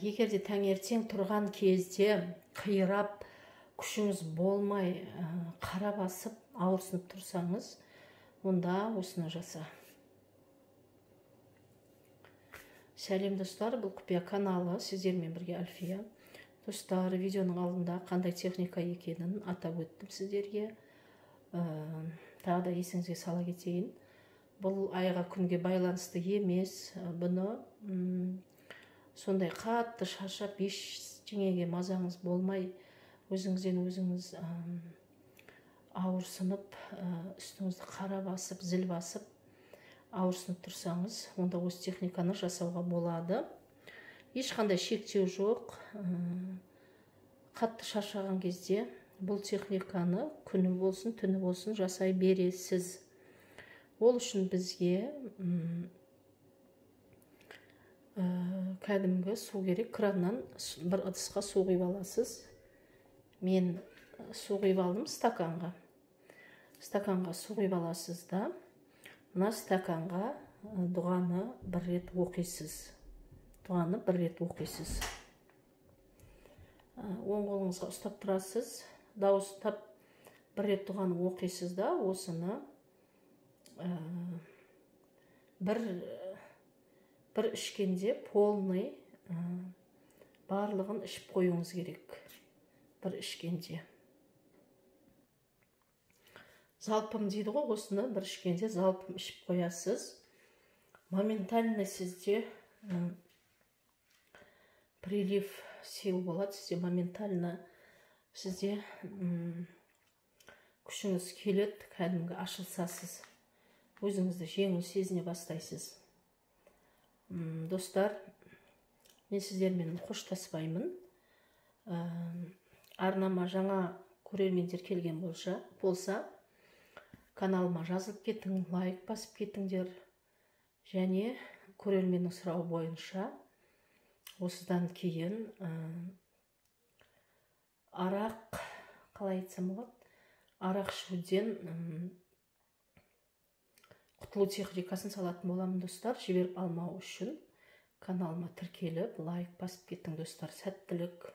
Егер де таңертең тұрған кезде қиырап, күшіңіз болмай, қара басып, ауырсынып тұрсаңыз, онда осыны жаса. Сәлем достар, бұл құпия каналы, сіздермен бірге Альфия. Достар, видеоның алдында қандай техника екенін атап өттім сіздерге. Тағы да есіңізге сала кетейін. Бұл айға күнге байланысты емес, бұны сондай қатты шаршап, ештеңеге мазаңыз болмай, өзіңізден өзіңіз ауырсынып, үстіңізді қара басып, зіл басып, ауырсынып тұрсаңыз, онда осы техниканы жасауға болады. Ешқандай шектеу жоқ. Қатты шаршаған кезде бұл техниканы күні болсын, түні болсын жасай бересіз. Ол үшін бізге кәдімгі су керек. Краннан бір ыдысқа су құйып аласыз. Мен су құйып алдым стаканға. Стаканға су құйып аласыз да, мына стаканға дұғаны бір рет оқисыз. Дұғаны бір рет оқисыз. Оң қолыңызға ұстап тұрасыз. Дауыстап бір рет дұғаны оқисыз да, осыны бір ішкенде полный барлығын ішіп қоюыңыз керек. Бір ішкенде. Залпым дейді ғой, осыны бір ішкенде залпым ішіп қоясыз. Моментально сізде прилив сил болады. Сізде моментально сізде күшіңіз келеді, кәдімгі ашылсасыз. Өзіңізді жеңіл сезіне бастайсыз. Достар, мен сіздермен қоштаспаймын. Арнама жаңа көрермендер келген болса, каналыма жазылып кетің, лайк басып кетіңдер. Және көрерменнің сұрауы бойынша осыдан кейін арақ, қалай айтсам болады, арақ ішуден құтылу техникасын салатын боламын достар. Жіберіп алмау үшін каналыма тіркеліп, лайк басып кеттің достар. Сәттілік.